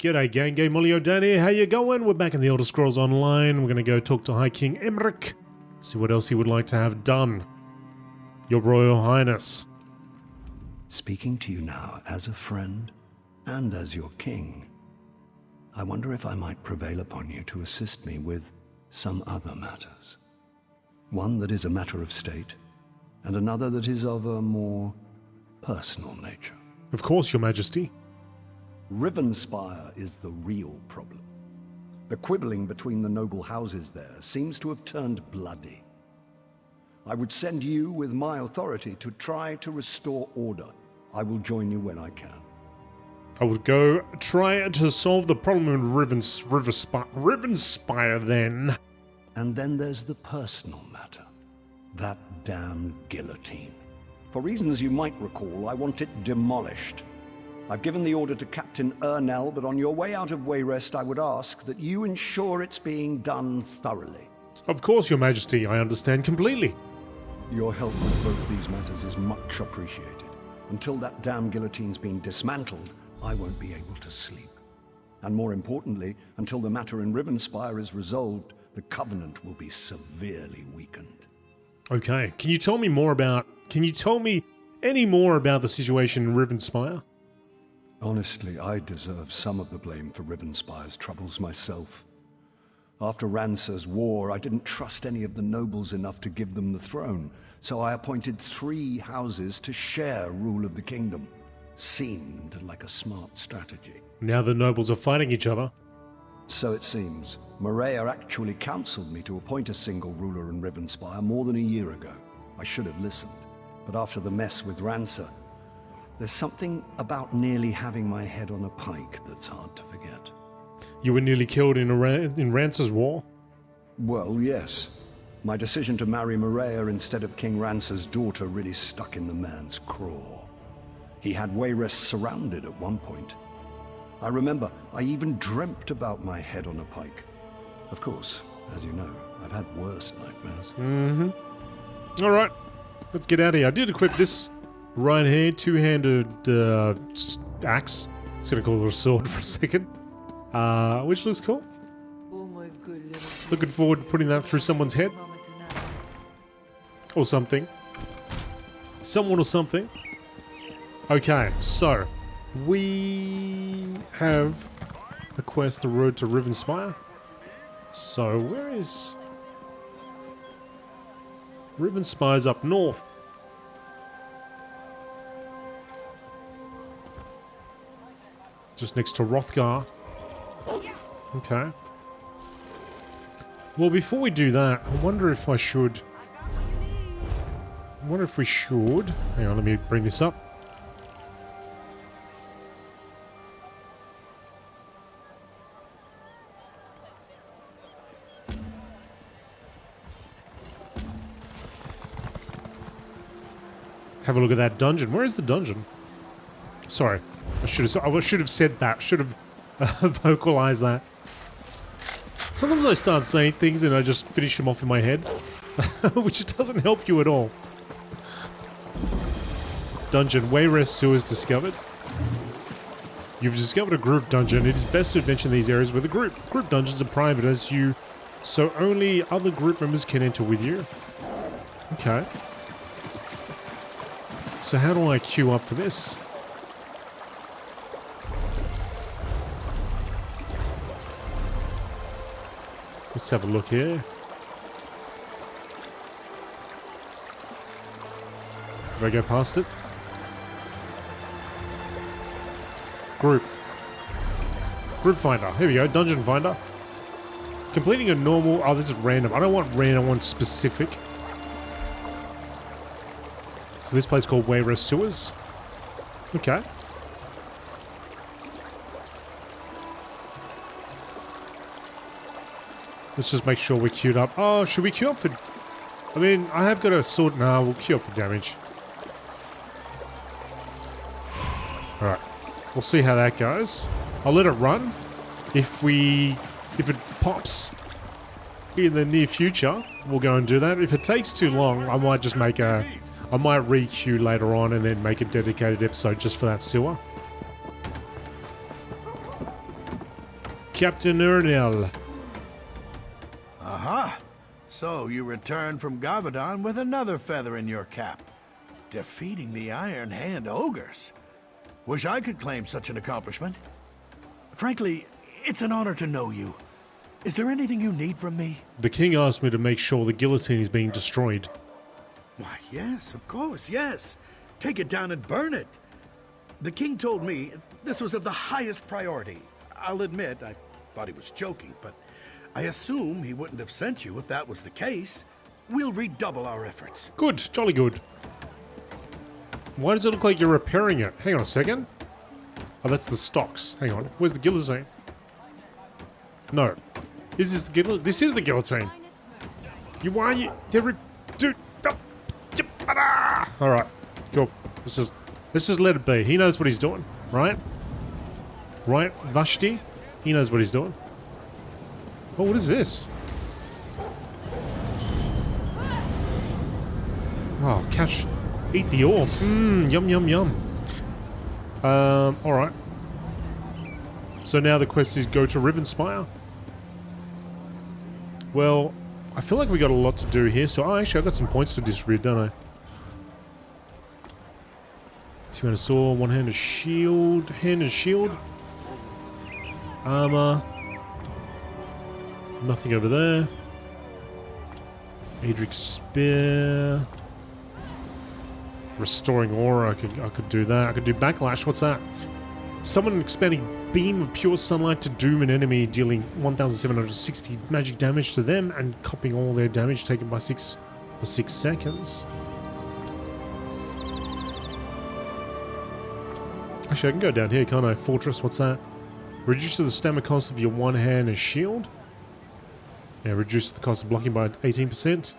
G'day gang, GameolioDan here, how you going? We're back in the Elder Scrolls Online. We're gonna go talk to High King Emeric, see what else he would like to have done. Your Royal Highness. Speaking to you now as a friend and as your king, I wonder if I might prevail upon you to assist me with some other matters. One that is a matter of state, and another that is of a more personal nature. Of course, Your Majesty. Rivenspire is the real problem. The quibbling between the noble houses there seems to have turned bloody. I would send you with my authority to try to restore order. I will join you when I can. I would go try to solve the problem in Rivenspire then. And then there's the personal matter. That damn guillotine. For reasons you might recall, I want it demolished. I've given the order to Captain Ernell, but on your way out of Wayrest, I would ask that you ensure it's being done thoroughly. Of course, Your Majesty, I understand completely. Your help with both these matters is much appreciated. Until that damn guillotine's been dismantled, I won't be able to sleep. And more importantly, until the matter in Rivenspire is resolved, the Covenant will be severely weakened. Okay, can you tell me any more about the situation in Rivenspire? Honestly, I deserve some of the blame for Rivenspire's troubles myself. After Rancer's war, I didn't trust any of the nobles enough to give them the throne, so I appointed 3 houses to share rule of the kingdom. Seemed like a smart strategy. Now the nobles are fighting each other. So it seems. Maria actually counseled me to appoint a single ruler in Rivenspire more than a year ago. I should have listened. But after the mess with Rancer, there's something about nearly having my head on a pike that's hard to forget. You were nearly killed in Rancer's war? Well, yes. My decision to marry Maria instead of King Rancer's daughter really stuck in the man's craw. He had Wayrest surrounded at one point. I remember I even dreamt about my head on a pike. Of course, as you know, I've had worse nightmares. Mm-hmm. Alright, let's get out of here. I did equip this right here, two-handed axe. Just gonna call it a sword for a second. Which looks cool. Looking forward to putting that through someone's head. Or something. Someone or something. Okay, so we have a quest, the road to Rivenspire. So where is... Rivenspire's up north. Just next to Hrothgar. Okay. Well, before we do that, I wonder if I should... I wonder if we should... Hang on, let me bring this up. Have a look at that dungeon. Where is the dungeon? Sorry. I should have said that. Should have vocalized that. Sometimes I start saying things and I just finish them off in my head, which doesn't help you at all. Dungeon. Wayrest sewers discovered. You've discovered a group dungeon. It is best to adventure in these areas with a group. Group dungeons are private so only other group members can enter with you. Okay. So how do I queue up for this? Let's have a look here. Did I go past it? Group. Group finder. Here we go. Dungeon finder. Completing a normal... Oh, this is random. I don't want random. I want specific. So this place called Wayrest Sewers. Okay. Let's just make sure we're queued up. Oh, should we queue up for... I mean, I have got a sword. Nah, we'll queue up for damage. Alright. We'll see how that goes. I'll let it run. If it pops in the near future, we'll go and do that. If it takes too long, I might just make a... I might re-queue later on and then make a dedicated episode just for that sewer. Captain Ernell. Aha! So you return from Gavadon with another feather in your cap. Defeating the Iron Hand Ogres. Wish I could claim such an accomplishment. Frankly, it's an honor to know you. Is there anything you need from me? The king asked me to make sure the guillotine is being destroyed. Why, yes, of course, yes. Take it down and burn it. The king told me this was of the highest priority. I'll admit, I thought he was joking, but I assume he wouldn't have sent you if that was the case. We'll redouble our efforts. Good, jolly good. Why does it look like you're repairing it? Hang on a second. Oh, that's the stocks. Hang on. Where's the guillotine? No. Is this the guillotine? This is the guillotine. Why are you... Dude. Alright. Cool. Let's just let it be. He knows what he's doing. Right? Right, Vashti? He knows what he's doing. Oh, what is this? Oh, catch... Eat the orbs. Mmm, yum, yum, yum. Alright. So now the quest is go to Rivenspire. Well, I feel like we got a lot to do here, so actually I've got some points to distribute, don't I? Two-handed sword, one-handed shield, handed shield. Armor. Nothing over there. Adric's spear. Restoring aura, I could do that. I could do backlash. What's that? Summon an expanding beam of pure sunlight to doom an enemy, dealing 1,760 magic damage to them and copying all their damage taken by 6 for 6 seconds. Actually, I can go down here, can't I? Fortress, what's that? Reduces the stamina cost of your one hand and shield. Yeah, reduces the cost of blocking by 18%.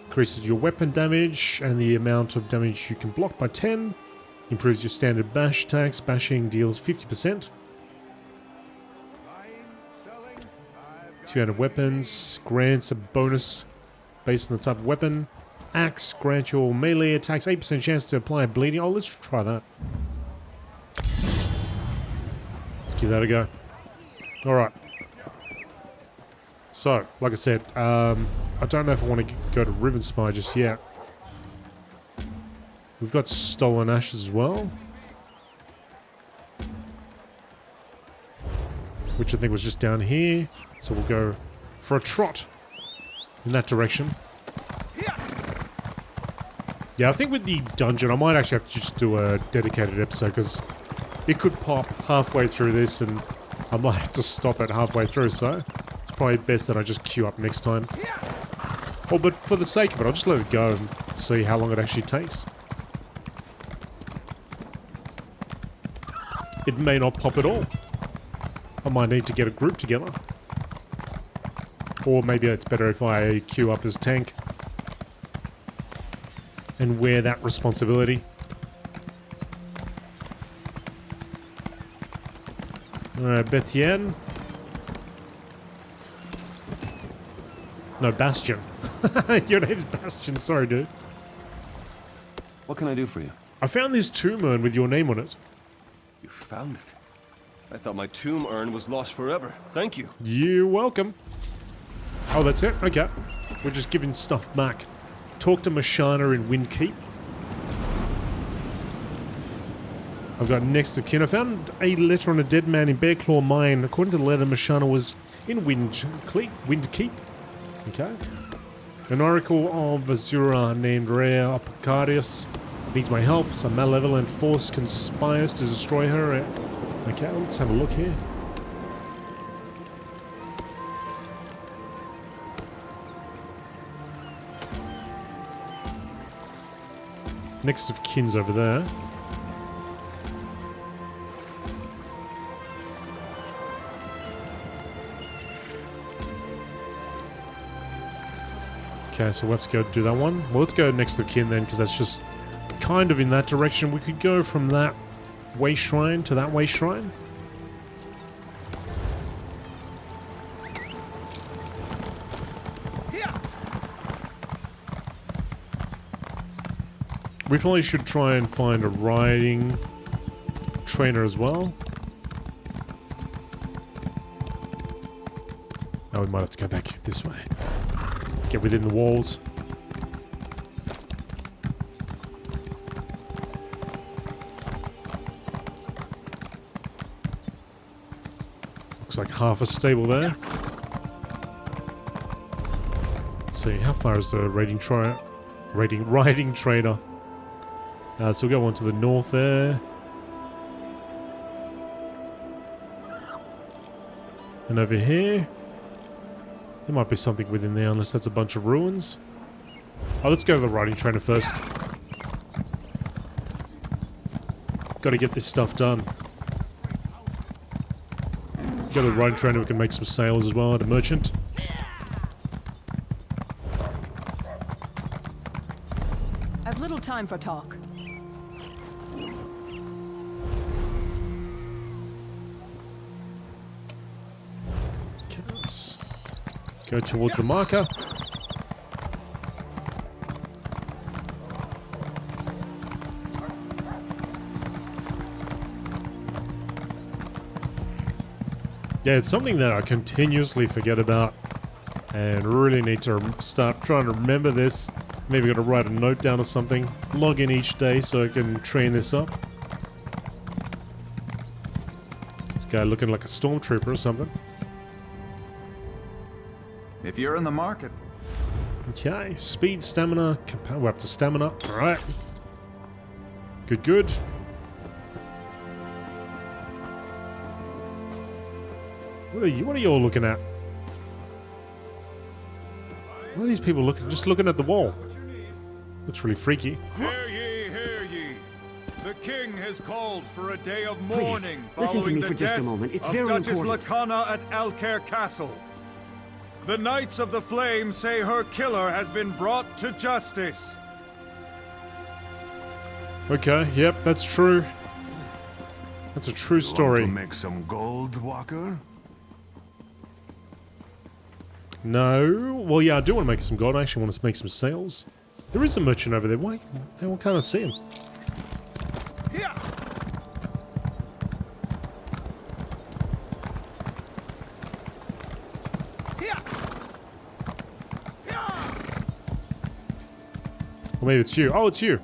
Increases your weapon damage and the amount of damage you can block by 10. Improves your standard bash attacks. Bashing deals 50%. Two-handed weapons. Grants a bonus based on the type of weapon. Axe. Grant your melee attacks 8% chance to apply bleeding. Oh, let's try that. Let's give that a go. Alright. So, like I said, I don't know if I want to go to Rivenspire just yet. We've got Stolen Ashes as well. Which I think was just down here. So we'll go for a trot in that direction. Yeah, I think with the dungeon, I might actually have to just do a dedicated episode because it could pop halfway through this and I might have to stop it halfway through, so it's probably best that I just queue up next time. Oh, but for the sake of it, I'll just let it go and see how long it actually takes. It may not pop at all. I might need to get a group together. Or maybe it's better if I queue up as tank and wear that responsibility. Alright, Betienne. No, Bastion. Your name's Bastion, sorry dude. What can I do for you? I found this tomb urn with your name on it. You found it? I thought my tomb urn was lost forever. Thank you. You're welcome. Oh, that's it? Okay. We're just giving stuff back. Talk to Mashana in Windkeep. I've got next of kin. I found a letter on a dead man in Bearclaw Mine. According to the letter, Mashana was in Windkeep. Okay. An oracle of Azura named Rhea Apocarius needs my help. Some malevolent force conspires to destroy her. Okay, let's have a look here. Next of kin's over there. Okay, so we'll have to go do that one. Well, let's go next of kin then, because that's just kind of in that direction. We could go from that way shrine to that way shrine. We probably should try and find a riding trainer as well. Now we might have to go back this way. Get within the walls. Looks like half a stable there. Let's see, how far is the riding trader? So we'll go on to the north there. And over here, there might be something within there, unless that's a bunch of ruins. Oh, let's go to the riding trainer first. Got to get this stuff done. Go to the riding trainer, we can make some sales as well at a merchant. I've little time for talk. Okay, let's go towards the marker. Yeah, it's something that I continuously forget about and really need to start trying to remember this. Maybe got to write a note down or something. Log in each day so I can train this up. This guy looking like a stormtrooper or something. If you're in the market. Okay, speed, stamina. We're up to stamina. Alright. Good, good. What are you all looking at? What are these people looking? Just looking at the wall. Looks really freaky. Hear ye, hear ye. The king has called for a day of mourning following listen to me the for just a death moment. It's of very Duchess important. Lacana at Alcaire Castle. The Knights of the Flame say her killer has been brought to justice. Okay, yep, that's true. That's a true story. Want to make some gold, Walker? No. Well, yeah, I do want to make some gold. I actually want to make some sales. There is a merchant over there. Why? Why can't I see him? Here. Or maybe it's you. Oh, it's you.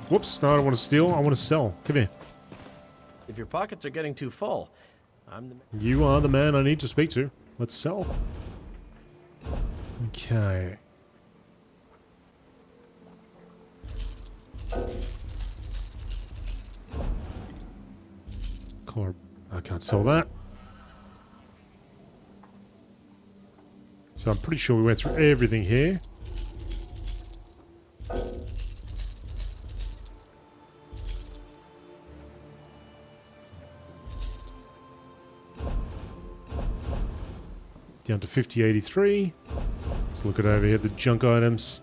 Whoops. No, I don't want to steal. I want to sell. Come here. If your pockets are getting too full, I'm the... You are the man I need to speak to. Let's sell. Okay. Color. I can't sell that. So I'm pretty sure we went through everything here. Down to 5083. Let's look at over here, the junk items.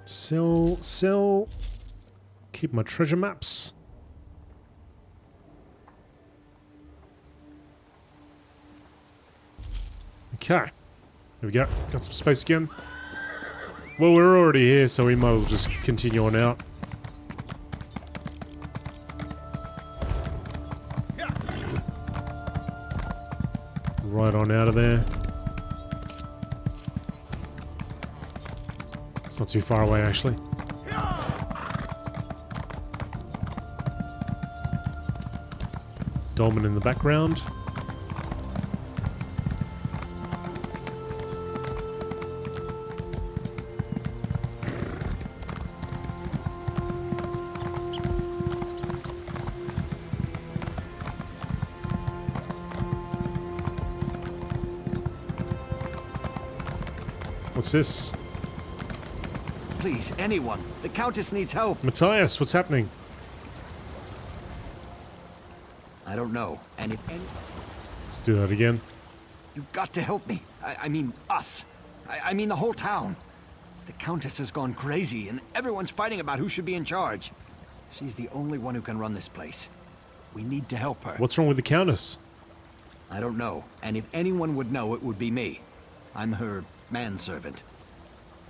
Sell, sell. Keep my treasure maps. Okay. There we go. Got some space again. Well, we're already here, so we might as well just continue on out. Right on out of there. It's not too far away, actually. Dolmen in the background. What's this? Please, anyone. The Countess needs help. Matthias, what's happening? I don't know. And if any... Let's do that again. You've got to help me. I mean, us. I mean the whole town. The Countess has gone crazy, and everyone's fighting about who should be in charge. She's the only one who can run this place. We need to help her. What's wrong with the Countess? I don't know. And if anyone would know, it would be me. I'm her manservant.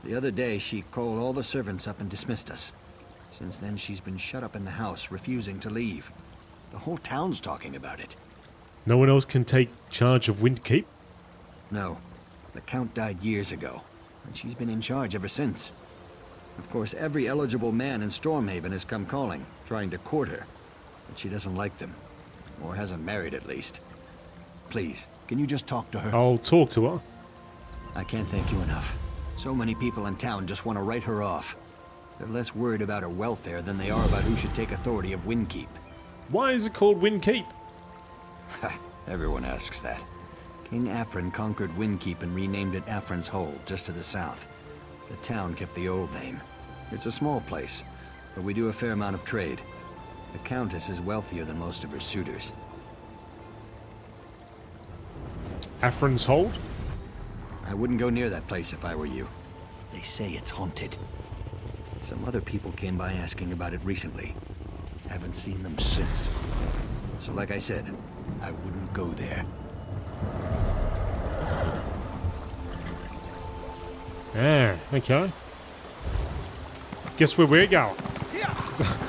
The other day, she called all the servants up and dismissed us. Since then, she's been shut up in the house, refusing to leave. The whole town's talking about it. No one else can take charge of Windkeep? No. The Count died years ago, and she's been in charge ever since. Of course, every eligible man in Stormhaven has come calling, trying to court her. But she doesn't like them. Or hasn't married, at least. Please, can you just talk to her? I'll talk to her. I can't thank you enough. So many people in town just want to write her off. They're less worried about her welfare than they are about who should take authority of Windkeep. Why is it called Windkeep? Everyone asks that. King Afrin conquered Windkeep and renamed it Afrin's Hold, just to the south. The town kept the old name. It's a small place, but we do a fair amount of trade. The Countess is wealthier than most of her suitors. Afrin's Hold? I wouldn't go near that place if I were you. They say it's haunted. Some other people came by asking about it recently. Haven't seen them since. So like I said, I wouldn't go there. Ah, okay. Guess where we're going?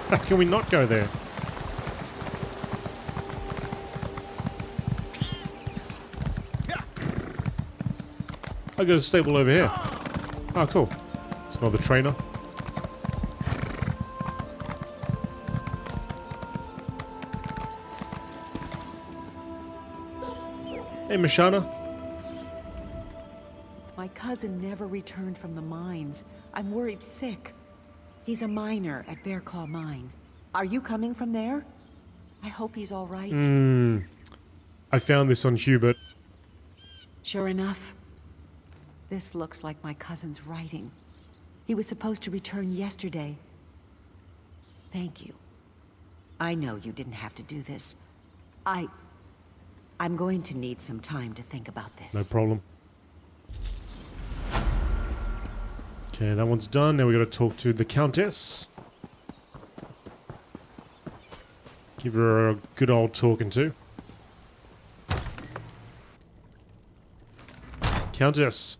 How can we not go there? I got a stable over here. Oh, cool. It's another trainer. Hey, Mashana. My cousin never returned from the mines. I'm worried sick. He's a miner at Bearclaw Mine. Are you coming from there? I hope he's all right. I found this on Hubert. Sure enough, this looks like my cousin's writing. He was supposed to return yesterday. Thank you. I know you didn't have to do this. I'm going to need some time to think about this. No problem. Okay, that one's done. Now we got to talk to the Countess. Give her a good old talking to. Countess.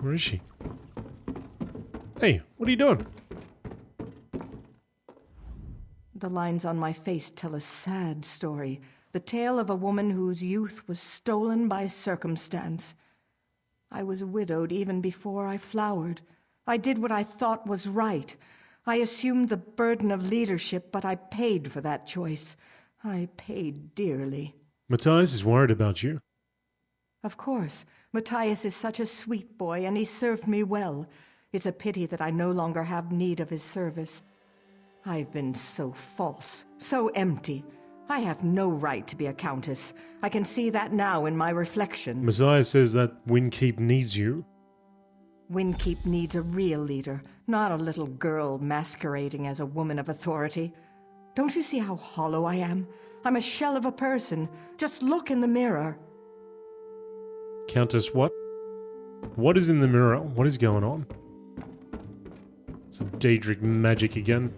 Where is she? Hey, what are you doing? The lines on my face tell a sad story. The tale of a woman whose youth was stolen by circumstance. I was widowed even before I flowered. I did what I thought was right. I assumed the burden of leadership, but I paid for that choice. I paid dearly. Matthias is worried about you. Of course. Matthias is such a sweet boy, and he served me well. It's a pity that I no longer have need of his service. I've been so false, so empty. I have no right to be a countess. I can see that now in my reflection. Messiah says that Windkeep needs you. Windkeep needs a real leader, not a little girl masquerading as a woman of authority. Don't you see how hollow I am? I'm a shell of a person. Just look in the mirror. Countess, what? What is in the mirror? What is going on? Some Daedric magic again.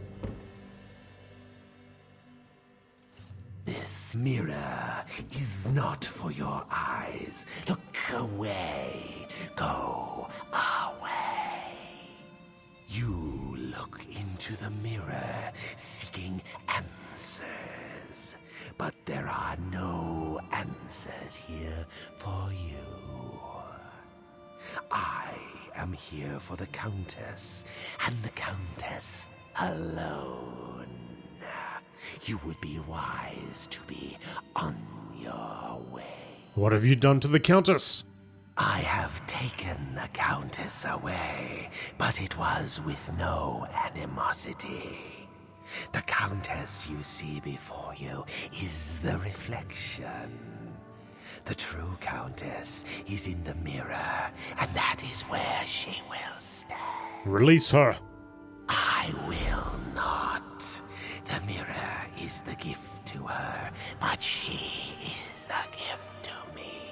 This mirror is not for your eyes. Look away. Go away. You look into the mirror seeking answers. But there are no answers here for you. I am here for the Countess, and the Countess alone. You would be wise to be on your way. What have you done to the Countess? I have taken the Countess away, but it was with no animosity. The Countess you see before you is the reflection. The true Countess is in the mirror, and that is where she will stand. Release her. I will not. The mirror is the gift to her, but she is the gift to me.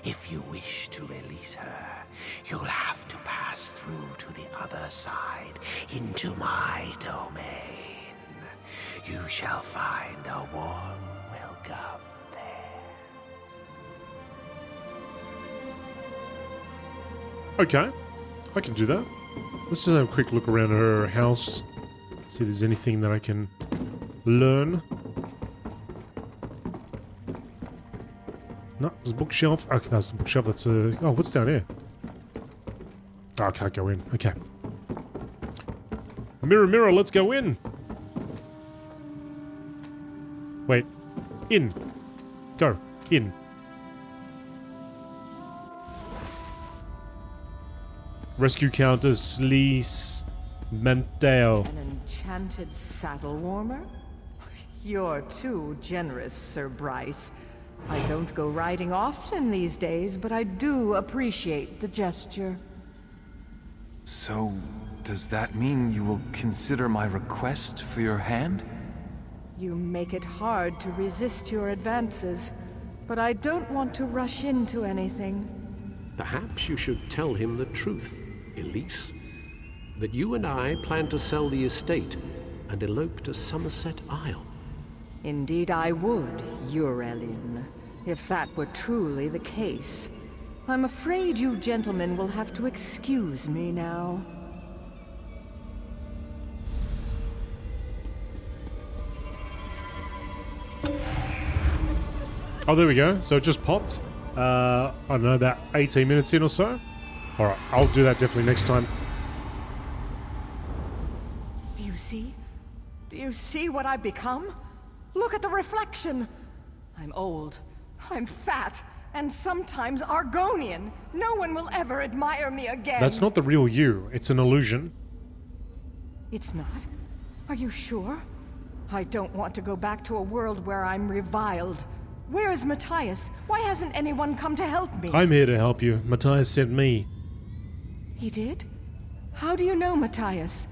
If you wish to release her, you'll have to pass through to the other side, into my domain. You shall find a warm welcome there. Okay, I can do that. Let's just have a quick look around her house. See if there's anything that I can learn. No, there's a bookshelf. Okay, that's the bookshelf. That's a... Oh, what's down here? Oh, I can't go in. Okay. Mirror, mirror, let's go in. Wait. In. Go. In. Rescue Countess Lise Manteo. An enchanted saddle warmer? You're too generous, Sir Bryce. I don't go riding often these days, but I do appreciate the gesture. So, does that mean you will consider my request for your hand? You make it hard to resist your advances, but I don't want to rush into anything. Perhaps you should tell him the truth, Elise. That you and I plan to sell the estate and elope to Somerset Isle. Indeed I would, Eurelian, if that were truly the case. I'm afraid you gentlemen will have to excuse me now. Oh, there we go. So it just popped. I don't know, about 18 minutes in or so. Alright, I'll do that definitely next time. Do you see? Do you see what I've become? Look at the reflection! I'm old, I'm fat, and sometimes Argonian. No one will ever admire me again. That's not the real you. It's an illusion. It's not? Are you sure? I don't want to go back to a world where I'm reviled. Where is Matthias? Why hasn't anyone come to help me? I'm here to help you. Matthias sent me. He did? How do you know Matthias?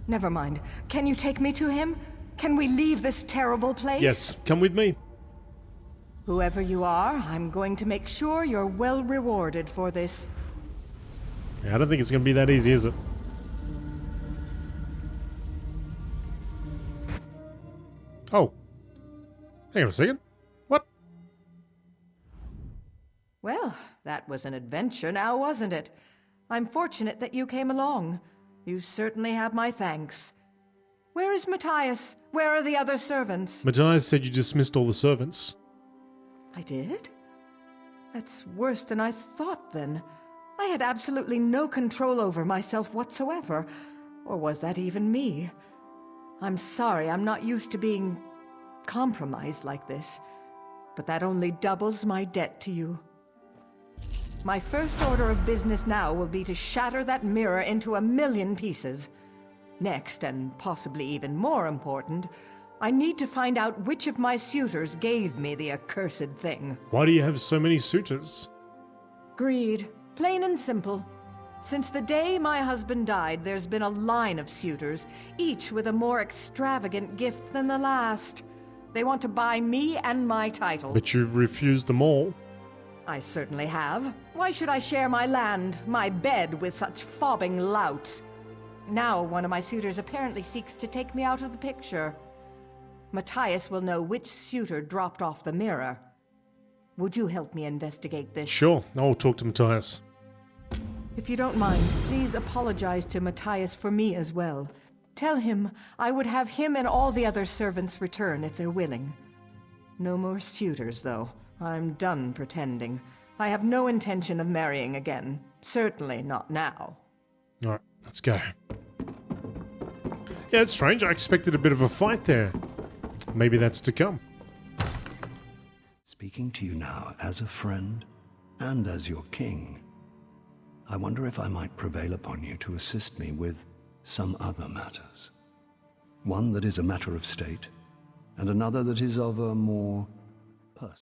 Never mind. Can you take me to him? Can we leave this terrible place? Yes, come with me. Whoever you are, I'm going to make sure you're well rewarded for this. Yeah, I don't think it's going to be that easy, is it? Oh. Hang on a second. What? Well, that was an adventure now, wasn't it? I'm fortunate that you came along. You certainly have my thanks. Where is Matthias? Where are the other servants? Matthias said you dismissed all the servants. I did? That's worse than I thought, then. I had absolutely no control over myself whatsoever. Or was that even me? I'm sorry, I'm not used to being compromised like this. But that only doubles my debt to you. My first order of business now will be to shatter that mirror into 1,000,000 pieces. Next, and possibly even more important, I need to find out which of my suitors gave me the accursed thing. Why do you have so many suitors? Greed. Plain and simple. Since the day my husband died, there's been a line of suitors, each with a more extravagant gift than the last. They want to buy me and my title. But you've refused them all. I certainly have. Why should I share my land, my bed, with such fobbing louts? Now one of my suitors apparently seeks to take me out of the picture. Matthias will know which suitor dropped off the mirror. Would you help me investigate this? Sure, I'll talk to Matthias. If you don't mind, please apologize to Matthias for me as well. Tell him I would have him and all the other servants return if they're willing. No more suitors, though. I'm done pretending. I have no intention of marrying again. Certainly not now. Alright, let's go. Yeah, it's strange. I expected a bit of a fight there. Maybe that's to come. Speaking to you now as a friend and as your king, I wonder if I might prevail upon you to assist me with some other matters. One that is a matter of state, and another that is of a more